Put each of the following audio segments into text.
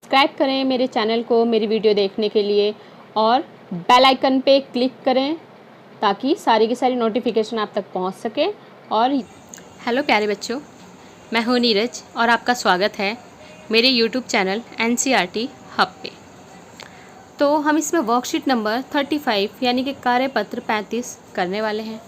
Subscribe करें मेरे channel को मेरी वीडियो देखने के लिए और बेल आइकन पे क्लिक करें ताकि सारी की सारी नोटिफिकेशन आप तक पहुंच सके। और हेलो प्यारे बच्चों, मैं हूं नीरज और आपका स्वागत है मेरे यूट्यूब चैनल NCERT हब पे। तो हम इसमें वर्कशीट नंबर 35 यानी कि कार्यपत्र 35 करने वाले हैं।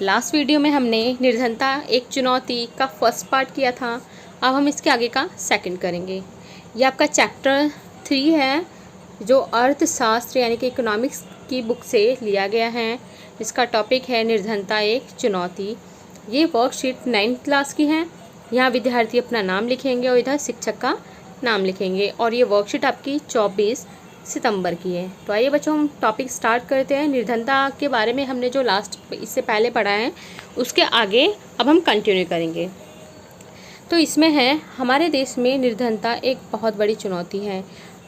लास्ट वीडियो में हमने निर्धनता एक चुनौती का फर्स्ट पार्ट किया था, अब हम इसके आगे का सेकंड करेंगे। ये आपका चैप्टर 3 है जो अर्थशास्त्र यानी कि इकोनॉमिक्स की बुक से लिया गया है। इसका टॉपिक है निर्धनता एक चुनौती। ये वर्कशीट 9th क्लास की है। यहाँ विद्यार्थी अपना नाम लिखेंगे और इधर शिक्षक का नाम लिखेंगे और ये वर्कशीट आपकी 24 सितंबर की है। तो आइए बच्चों हम टॉपिक स्टार्ट करते हैं। निर्धनता के बारे में हमने जो लास्ट इससे पहले पढ़ा है उसके आगे अब हम कंटिन्यू करेंगे। तो इसमें है हमारे देश में निर्धनता एक बहुत बड़ी चुनौती है।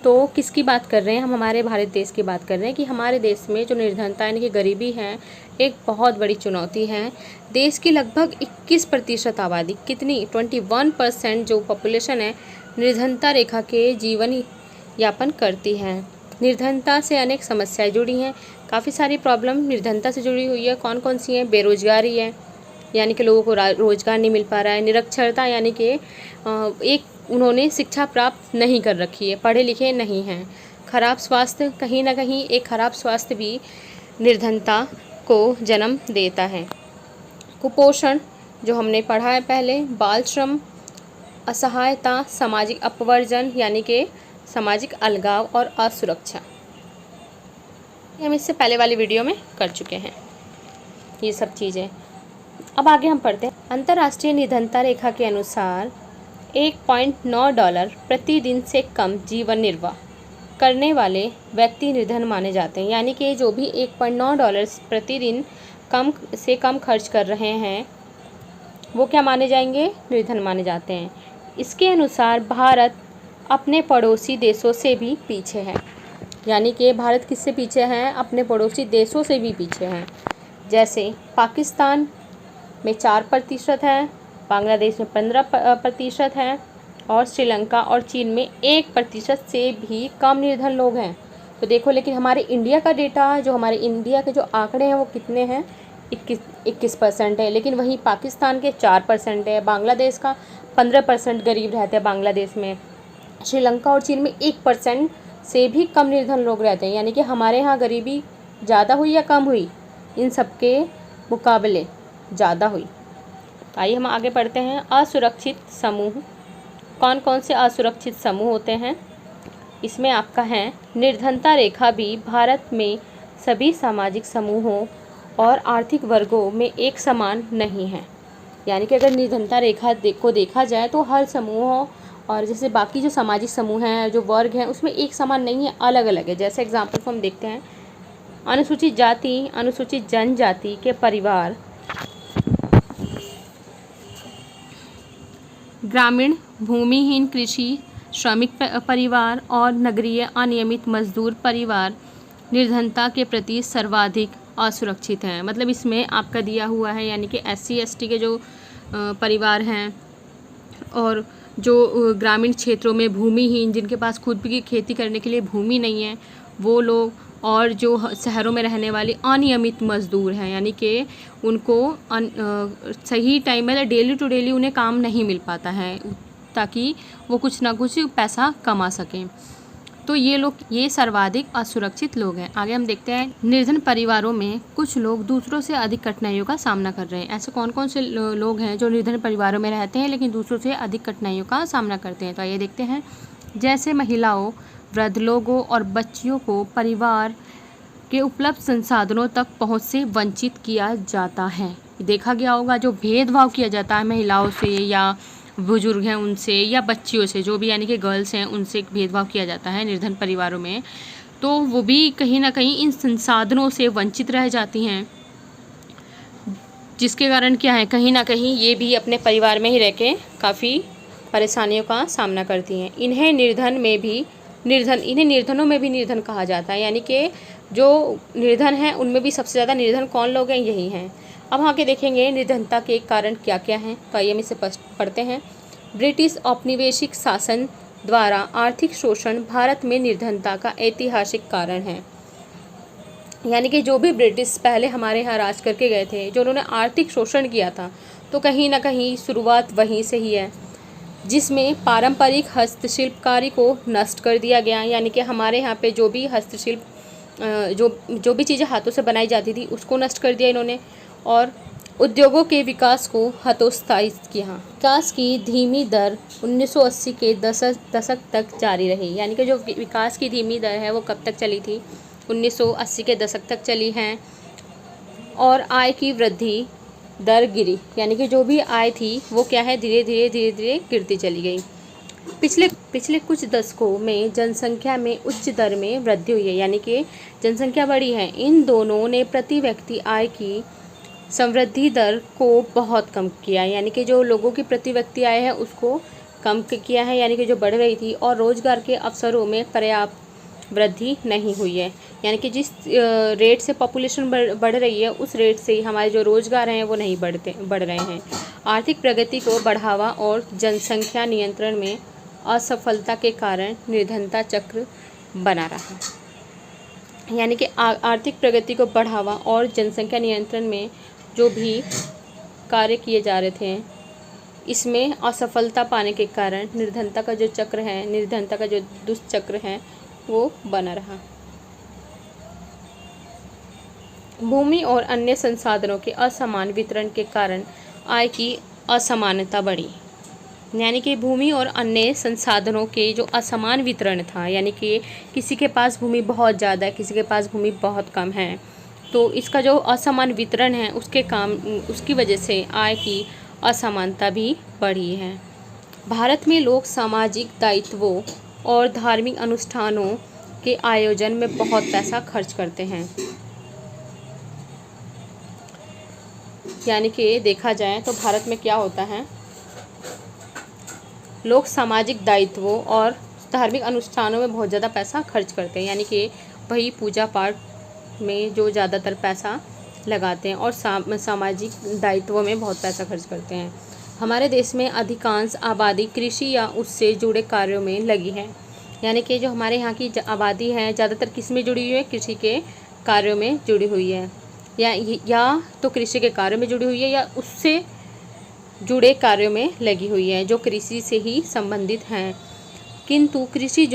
तो किसकी बात कर रहे हैं हम? हमारे भारत देश की बात कर रहे हैं कि हमारे देश में जो निर्धनता यानी कि गरीबी है एक बहुत बड़ी चुनौती है। देश की लगभग 21% आबादी, कितनी 21% जो पॉपुलेशन है निर्धनता रेखा के जीवन यापन करती है। निर्धनता से अनेक समस्याएं जुड़ी हैं। काफ़ी सारी प्रॉब्लम निर्धनता से जुड़ी हुई है। कौन कौन सी हैं? बेरोजगारी है, यानी कि लोगों को रोज़गार नहीं मिल पा रहा है। निरक्षरता यानी कि एक उन्होंने शिक्षा प्राप्त नहीं कर रखी है, पढ़े लिखे नहीं हैं। खराब स्वास्थ्य, कहीं ना कहीं एक खराब स्वास्थ्य भी निर्धनता को जन्म देता है। कुपोषण जो हमने पढ़ा है पहले, बाल श्रम, असहायता, सामाजिक अपवर्जन यानी कि सामाजिक अलगाव और असुरक्षा, हम इससे पहले वाली वीडियो में कर चुके हैं ये सब चीज़ें। अब आगे हम पढ़ते हैं। अंतर्राष्ट्रीय निर्धनता रेखा के अनुसार $1.9 प्रतिदिन से कम जीवन निर्वाह करने वाले व्यक्ति निर्धन माने जाते हैं। यानी कि जो भी $1.9 प्रतिदिन कम से कम खर्च कर रहे हैं वो क्या माने जाएंगे? निर्धन माने जाते हैं। इसके अनुसार भारत अपने पड़ोसी देशों से भी पीछे है। यानी कि भारत किससे पीछे है? अपने पड़ोसी देशों से भी पीछे हैं। जैसे पाकिस्तान में 4% है, बांग्लादेश में 15% है और श्रीलंका और चीन में 1% से भी कम निर्धन लोग हैं। तो देखो, लेकिन हमारे इंडिया का डेटा, जो हमारे इंडिया के जो आंकड़े हैं वो कितने हैं? 21% है। लेकिन वहीं पाकिस्तान के 4% है, बांग्लादेश का 15% गरीब रहते हैं बांग्लादेश में, श्रीलंका और चीन में 1% से भी कम निर्धन लोग रहते हैं। यानी कि हमारे यहाँ गरीबी ज़्यादा हुई या कम हुई? इन सब के मुकाबले ज़्यादा हुई। आइए हम आगे पढ़ते हैं। असुरक्षित समूह, कौन कौन से असुरक्षित समूह होते हैं? इसमें आपका है निर्धनता रेखा भी भारत में सभी सामाजिक समूहों और आर्थिक वर्गों में एक समान नहीं है। यानी कि अगर निर्धनता रेखा को देखा जाए तो हर समूहों और जैसे बाकी जो सामाजिक समूह हैं, जो वर्ग हैं, उसमें एक समान नहीं है, अलग अलग है। जैसे एग्जाम्पल को हम देखते हैं, अनुसूचित जाति, अनुसूचित जनजाति के परिवार, ग्रामीण भूमिहीन कृषि श्रमिक परिवार और नगरीय अनियमित मजदूर परिवार निर्धनता के प्रति सर्वाधिक असुरक्षित हैं। मतलब इसमें आपका दिया हुआ है यानी कि SC ST के जो परिवार हैं और जो ग्रामीण क्षेत्रों में भूमिहीन, जिनके पास खुद की खेती करने के लिए भूमि नहीं है, वो लोग, और जो शहरों में रहने वाले अनियमित मजदूर हैं, यानी कि उनको सही टाइम में डेली टू डेली उन्हें काम नहीं मिल पाता है ताकि वो कुछ ना कुछ पैसा कमा सकें। तो ये लोग, ये सर्वाधिक असुरक्षित लोग हैं। आगे हम देखते हैं, निर्धन परिवारों में कुछ लोग दूसरों से अधिक कठिनाइयों का सामना कर रहे हैं। ऐसे कौन कौन से लोग हैं जो निर्धन परिवारों में रहते हैं लेकिन दूसरों से अधिक कठिनाइयों का सामना करते हैं? तो आइए देखते हैं। जैसे महिलाओं, वृद्ध लोगों और बच्चियों को परिवार के उपलब्ध संसाधनों तक पहुंच से वंचित किया जाता है। देखा गया होगा, जो भेदभाव किया जाता है महिलाओं से या बुजुर्ग हैं उनसे या बच्चियों से, जो भी यानी कि गर्ल्स हैं, उनसे भेदभाव किया जाता है निर्धन परिवारों में, तो वो भी कहीं ना कहीं इन संसाधनों से वंचित रह जाती हैं, जिसके कारण क्या है, कहीं ना कहीं ये भी अपने परिवार में ही रह के काफ़ी परेशानियों का सामना करती हैं। इन्हें निर्धनों में भी निर्धन कहा जाता है। यानी कि जो निर्धन हैं उनमें भी सबसे ज़्यादा निर्धन कौन लोग हैं? यही हैं। अब आगे देखेंगे निर्धनता के कारण क्या क्या हैं। तो आइए हम इसे पढ़ते हैं। ब्रिटिश औपनिवेशिक शासन द्वारा आर्थिक शोषण भारत में निर्धनता का ऐतिहासिक कारण है। यानी कि जो भी ब्रिटिश पहले हमारे यहाँ राज करके गए थे, जो उन्होंने आर्थिक शोषण किया था, तो कहीं ना कहीं शुरुआत वहीं से ही है, जिसमें पारंपरिक हस्तशिल्पकारी को नष्ट कर दिया गया। यानी कि हमारे यहाँ पे जो भी हस्तशिल्प जो भी चीज़ें हाथों से बनाई जाती थी उसको नष्ट कर दिया इन्होंने, और उद्योगों के विकास को हतोत्साहित किया। विकास की धीमी दर 1980 के दशक तक जारी रही। यानी कि जो विकास की धीमी दर है वो कब तक चली थी? 1980 के दशक तक चली हैं। और आय की वृद्धि दर गिरी, यानी कि जो भी आय थी वो क्या है, धीरे धीरे गिरती चली गई। पिछले कुछ दशकों में जनसंख्या में उच्च दर में वृद्धि हुई है, यानी कि जनसंख्या बढ़ी है। इन दोनों ने प्रति व्यक्ति आय की समृद्धि दर को बहुत कम किया, यानी कि जो लोगों की प्रति व्यक्ति आय है उसको कम किया है, यानी कि जो बढ़ रही थी। और रोजगार के अवसरों में पर्याप्त वृद्धि नहीं हुई है, यानी कि जिस रेट से पॉपुलेशन बढ़ रही है उस रेट से ही हमारे जो रोजगार हैं वो नहीं बढ़ रहे हैं। आर्थिक प्रगति को बढ़ावा और जनसंख्या नियंत्रण में असफलता के कारण निर्धनता चक्र बना रहा। यानी कि आर्थिक प्रगति को बढ़ावा और जनसंख्या नियंत्रण में जो भी कार्य किए जा रहे थे, इसमें असफलता पाने के कारण निर्धनता का जो चक्र है, निर्धनता का जो दुष्चक्र है वो बना रहा। भूमि और अन्य संसाधनों के असमान वितरण के कारण आय की असमानता बढ़ी। यानी कि भूमि और अन्य संसाधनों के जो असमान वितरण था, यानी कि किसी के पास भूमि बहुत ज़्यादा है, किसी के पास भूमि बहुत कम है, तो इसका जो असमान वितरण है उसकी वजह से आय की असमानता भी बढ़ी है। भारत में लोग सामाजिक दायित्वों और धार्मिक अनुष्ठानों के आयोजन में बहुत पैसा खर्च करते हैं। यानी कि देखा जाए तो भारत में क्या होता है, लोग सामाजिक दायित्वों और धार्मिक अनुष्ठानों में बहुत ज़्यादा पैसा खर्च करते हैं, यानी कि वही पूजा पाठ में जो ज़्यादातर पैसा लगाते हैं और सामाजिक दायित्वों में बहुत पैसा खर्च करते हैं। हमारे देश में अधिकांश आबादी कृषि या उससे जुड़े कार्यों में लगी है। यानी कि जो हमारे यहाँ की आबादी है ज़्यादातर किस में जुड़ी हुई है, कृषि के कार्यों में जुड़ी हुई है, या तो कृषि के कार्यों में जुड़ी हुई है या उससे जुड़े कार्यों में लगी हुई है जो कृषि से ही संबंधित हैं। किंतु कृषि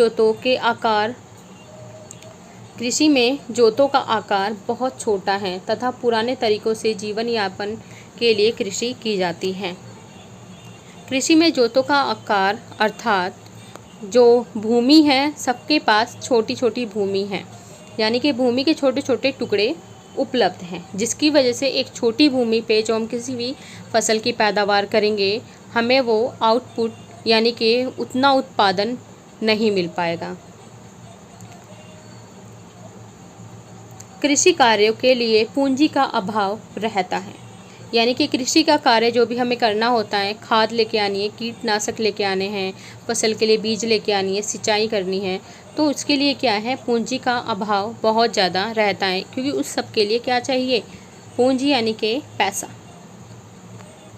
में जोतों का आकार बहुत छोटा है तथा पुराने तरीकों से जीवन यापन के लिए कृषि की जाती है। कृषि में जोतों का आकार अर्थात जो भूमि है, सबके पास छोटी छोटी भूमि है, यानी कि भूमि के छोटे छोटे टुकड़े उपलब्ध हैं, जिसकी वजह से एक छोटी भूमि पे जो हम किसी भी फसल की पैदावार करेंगे, हमें वो आउटपुट यानी कि उतना उत्पादन नहीं मिल पाएगा। कृषि कार्यों के लिए पूंजी का अभाव रहता है, यानी कि कृषि का कार्य जो भी हमें करना होता है, खाद लेके आनी है, कीटनाशक लेके आने हैं, फसल के लिए बीज लेके आनी है, सिंचाई करनी है, तो उसके लिए क्या है, पूंजी का अभाव बहुत ज़्यादा रहता है, क्योंकि उस सब के लिए क्या चाहिए, पूंजी यानी कि पैसा।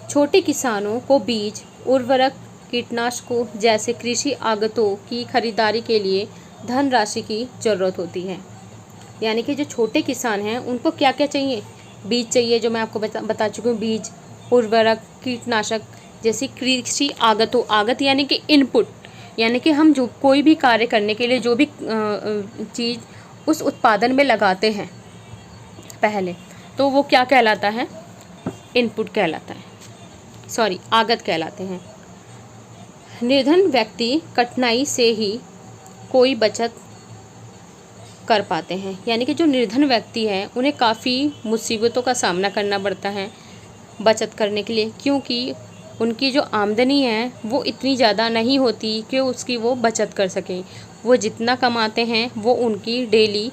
छोटे किसानों को बीज, उर्वरक, कीटनाशकों जैसे कृषि आगतों की खरीदारी के लिए धनराशि की ज़रूरत होती है। यानी कि जो छोटे किसान हैं उनको क्या क्या चाहिए, बीज चाहिए, जो मैं आपको बता चुकी हूँ, बीज, उर्वरक, कीटनाशक जैसी कृषि आगतों, आगत यानी कि इनपुट, यानी कि हम जो कोई भी कार्य करने के लिए जो भी चीज़ उस उत्पादन में लगाते हैं पहले, तो वो क्या कहलाता है, इनपुट कहलाता है, आगत कहलाते हैं। निर्धन व्यक्ति कठिनाई से ही कोई बचत कर पाते हैं, यानी कि जो निर्धन व्यक्ति है उन्हें काफ़ी मुसीबतों का सामना करना पड़ता है बचत करने के लिए, क्योंकि उनकी जो आमदनी है वो इतनी ज़्यादा नहीं होती कि उसकी वो बचत कर सकें। वो जितना कमाते हैं वो उनकी डेली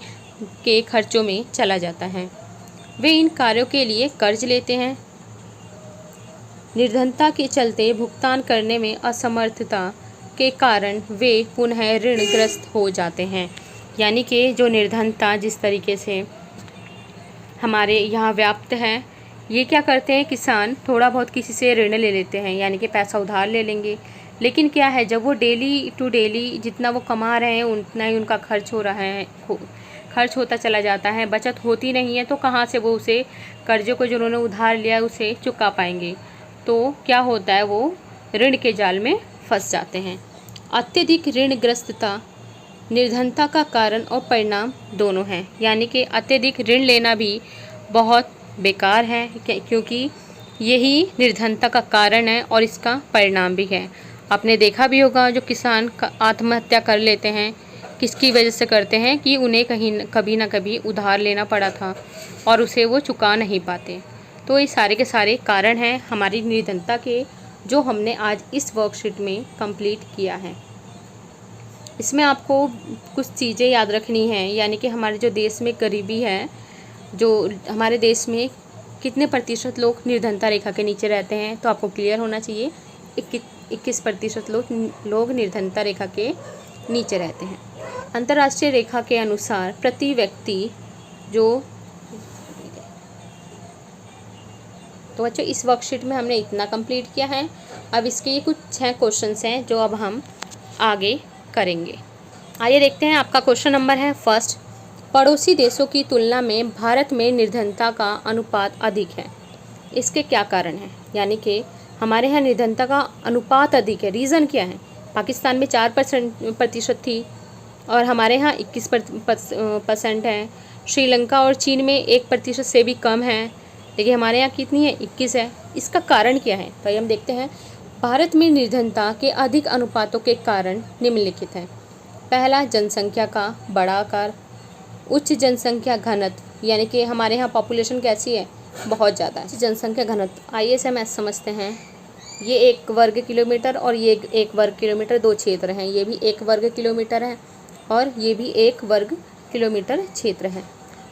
के खर्चों में चला जाता है। वे इन कार्यों के लिए कर्ज लेते हैं। निर्धनता के चलते भुगतान करने में असमर्थता के कारण वे पुनः ऋणग्रस्त हो जाते हैं। यानी कि जो निर्धनता जिस तरीके से हमारे यहाँ व्याप्त है, ये क्या करते हैं, किसान थोड़ा बहुत किसी से ऋण ले लेते हैं, यानी कि पैसा उधार ले लेंगे, लेकिन क्या है, जब वो डेली टू डेली जितना वो कमा रहे हैं उतना ही उनका खर्च हो रहा है, खर्च होता चला जाता है, बचत होती नहीं है, तो कहाँ से वो उसे कर्ज़े को जो उन्होंने उधार लिया है उसे चुका पाएंगे। तो क्या होता है, वो ऋण के जाल में फंस जाते हैं। अत्यधिक ऋणग्रस्तता निर्धनता का कारण और परिणाम दोनों हैं, यानी कि अत्यधिक ऋण लेना भी बहुत बेकार है, क्योंकि यही निर्धनता का कारण है और इसका परिणाम भी है। आपने देखा भी होगा, जो किसान आत्महत्या कर लेते हैं, किसकी वजह से करते हैं कि उन्हें कभी ना कभी उधार लेना पड़ा था और उसे वो चुका नहीं पाते। तो ये सारे के सारे कारण हैं हमारी निर्धनता के, जो हमने आज इस वर्कशीट में कंप्लीट किया है। इसमें आपको कुछ चीज़ें याद रखनी हैं, यानी कि हमारे जो देश में गरीबी है, जो हमारे देश में कितने प्रतिशत लोग निर्धनता रेखा के नीचे रहते हैं, तो आपको क्लियर होना चाहिए 21% लोग निर्धनता रेखा के नीचे रहते हैं। अंतर्राष्ट्रीय रेखा के अनुसार प्रति व्यक्ति तो बच्चों इस वर्कशीट में हमने इतना कंप्लीट किया है। अब इसके ये कुछ 6 क्वेश्चंस हैं जो अब हम आगे करेंगे। आइए देखते हैं। आपका क्वेश्चन नंबर है फर्स्ट, पड़ोसी देशों की तुलना में भारत में निर्धनता का अनुपात अधिक है, इसके क्या कारण हैं? यानी कि हमारे यहाँ निर्धनता का अनुपात अधिक है, रीज़न क्या है? पाकिस्तान में 4% थी और हमारे यहाँ 21% है। श्रीलंका और चीन में 1% से भी कम है, लेकिन हमारे यहाँ कितनी है? 21 है। इसका कारण क्या है? तो हम देखते हैं। भारत में निर्धनता के अधिक अनुपातों के कारण निम्नलिखित हैं। पहला, जनसंख्या का बड़ा आकार, उच्च जनसंख्या घनत्व, यानी कि हमारे यहाँ पॉपुलेशन कैसी है? बहुत ज़्यादा है। जनसंख्या घनत्व ISMS समझते हैं, ये 1 वर्ग किलोमीटर और ये 1 वर्ग किलोमीटर, 2 क्षेत्र हैं। ये भी 1 वर्ग किलोमीटर है और ये भी 1 वर्ग किलोमीटर क्षेत्र है।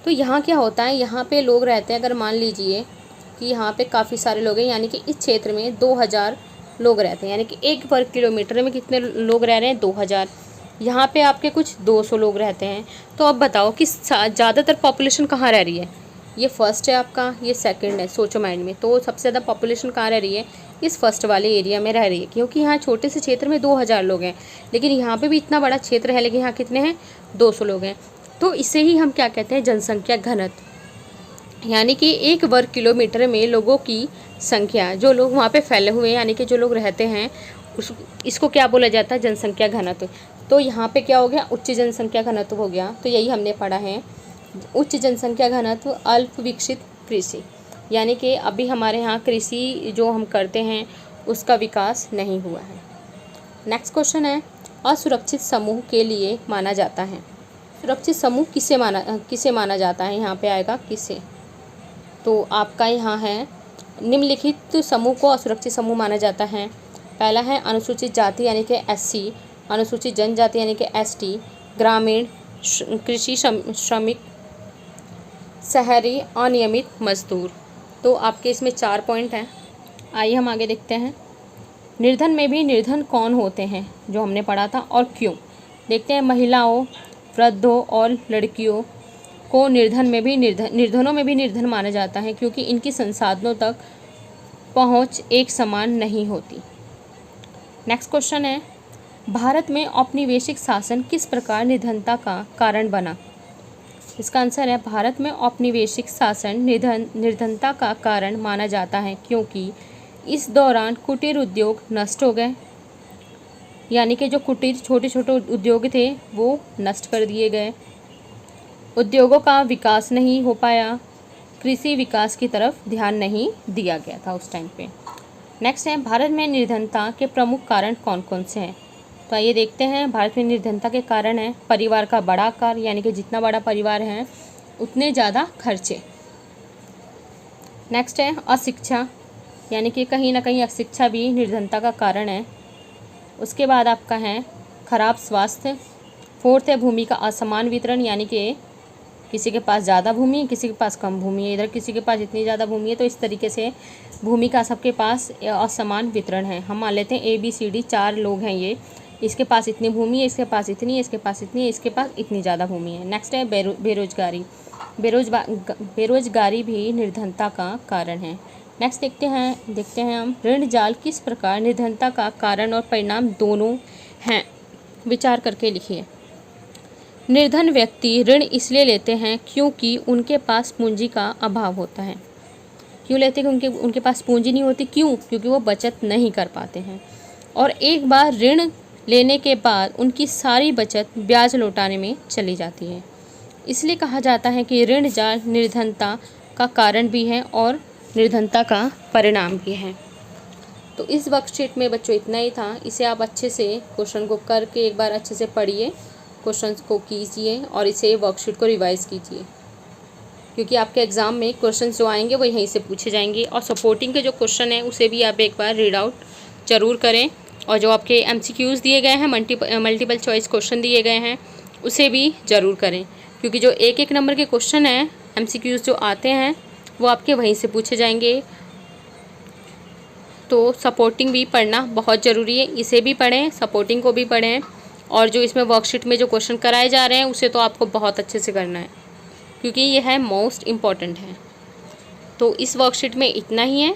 तो यहाँ क्या होता है, यहाँ पे लोग रहते हैं, अगर मान लीजिए कि यहाँ पे काफ़ी सारे लोग हैं, यानी कि इस क्षेत्र में 2000 लोग रहते हैं, यानी कि 1 वर्ग किलोमीटर में कितने लोग रह रहे हैं? 2000। यहाँ पे आपके कुछ 200 लोग रहते हैं। तो अब बताओ कि ज़्यादातर पॉपुलेशन कहाँ रह रही है? ये फर्स्ट है आपका, ये सेकंड है। सोचो माइंड में, तो सबसे ज़्यादा पॉपुलेशन कहाँ रह रही है? इस फर्स्ट वाले एरिया में रह रही है, क्योंकि यहाँ छोटे से क्षेत्र में 2000 लोग हैं, लेकिन यहाँ पे भी इतना बड़ा क्षेत्र है, लेकिन यहाँ कितने हैं? 200 लोग हैं। तो इसे ही हम क्या कहते हैं? जनसंख्या घनत्व, यानी कि 1 वर्ग किलोमीटर में लोगों की संख्या, जो लोग वहाँ पे फैले हुए हैं, यानी कि जो लोग रहते हैं, इसको क्या बोला जाता है? जनसंख्या घनत्व। तो यहाँ पे क्या हो गया? उच्च जनसंख्या घनत्व हो गया। तो यही हमने पढ़ा है, उच्च जनसंख्या घनत्व, अल्प विकसित कृषि, यानी कि अभी हमारे यहाँ कृषि जो हम करते हैं उसका विकास नहीं हुआ है। नेक्स्ट क्वेश्चन है, असुरक्षित समूह के लिए माना जाता है। सुरक्षित समूह किसे माना जाता है? यहाँ पे आएगा किसे। तो आपका यहाँ है, निम्नलिखित समूह को असुरक्षित समूह माना जाता है। पहला है अनुसूचित जाति यानी कि SC, अनुसूचित जनजाति यानी कि ST, ग्रामीण, कृषि श्रमिक, शहरी अनियमित मजदूर। तो आपके इसमें 4 पॉइंट हैं। आइए हम आगे देखते हैं। निर्धन में भी निर्धन कौन होते हैं, जो हमने पढ़ा था, और क्यों? देखते हैं। महिलाओं, वृद्धों और लड़कियों को निर्धनों में भी निर्धन माना जाता है, क्योंकि इनकी संसाधनों तक पहुंच एक समान नहीं होती। नेक्स्ट क्वेश्चन है, भारत में औपनिवेशिक शासन किस प्रकार निर्धनता का कारण बना? इसका आंसर है, भारत में औपनिवेशिक शासन निर्धनता का कारण माना जाता है, क्योंकि इस दौरान कुटीर उद्योग नष्ट हो गए, यानी कि जो कुटीर छोटे छोटे उद्योग थे वो नष्ट कर दिए गए, उद्योगों का विकास नहीं हो पाया, कृषि विकास की तरफ ध्यान नहीं दिया गया था उस टाइम पे। नेक्स्ट है, भारत में निर्धनता के प्रमुख कारण कौन कौन से हैं? तो आइए देखते हैं। भारत में निर्धनता के कारण है, परिवार का बड़ा आकार, यानी कि जितना बड़ा परिवार है उतने ज़्यादा खर्चे। नेक्स्ट है अशिक्षा, यानी कि कहीं ना कहीं अशिक्षा भी निर्धनता का कारण है। उसके बाद आपका है खराब स्वास्थ्य। फोर्थ है भूमि का असमान वितरण, यानी कि किसी के पास ज़्यादा भूमि है, किसी के पास कम भूमि है, इधर किसी के पास इतनी ज़्यादा भूमि है, तो इस तरीके से भूमि का सबके पास असमान वितरण है। हम मान लेते हैं ABCD 4 लोग हैं, ये इसके पास इतनी भूमि है, इसके पास इतनी है, इसके पास इतनी है, इसके पास इतनी ज़्यादा भूमि है। नेक्स्ट है बेरोजगारी। बेरोजगारी भी निर्धनता का कारण है। नेक्स्ट देखते हैं हम, ऋण जाल किस प्रकार निर्धनता का कारण और परिणाम दोनों हैं, विचार करके लिखिए। निर्धन व्यक्ति ऋण इसलिए लेते हैं क्योंकि उनके पास पूंजी का अभाव होता है। क्यों लेते हैं? क्योंकि उनके पास पूंजी नहीं होती। क्यों? क्योंकि वो बचत नहीं कर पाते हैं, और एक बार ऋण लेने के बाद उनकी सारी बचत ब्याज लौटाने में चली जाती है। इसलिए कहा जाता है कि ऋण जाल निर्धनता का कारण भी है और निर्धनता का परिणाम भी है। तो इस वर्कशीट में बच्चों इतना ही था। इसे आप अच्छे से क्वेश्चन को करके एक बार अच्छे से पढ़िए, क्वेश्चन को कीजिए और इसे वर्कशीट को रिवाइज कीजिए, क्योंकि आपके एग्ज़ाम में क्वेश्चन जो आएंगे वो यहीं से पूछे जाएंगे। और सपोर्टिंग के जो क्वेश्चन है उसे भी आप एक बार रीड आउट ज़रूर करें, और जो आपके MCQs दिए गए हैं, मल्टीपल चॉइस क्वेश्चन दिए गए हैं, उसे भी ज़रूर करें, क्योंकि जो एक नंबर के क्वेश्चन हैं MCQs जो आते हैं वो आपके वहीं से पूछे जाएंगे। तो सपोर्टिंग भी पढ़ना बहुत ज़रूरी है, इसे भी पढ़ें, सपोर्टिंग को भी पढ़ें, और जो इसमें वर्कशीट में जो क्वेश्चन कराए जा रहे हैं उसे तो आपको बहुत अच्छे से करना है, क्योंकि यह है मोस्ट इम्पॉर्टेंट है। तो इस वर्कशीट में इतना ही है।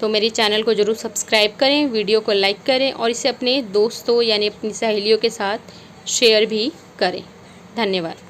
तो मेरे चैनल को ज़रूर सब्सक्राइब करें, वीडियो को लाइक करें और इसे अपने दोस्तों यानी अपनी सहेलियों के साथ शेयर भी करें। धन्यवाद।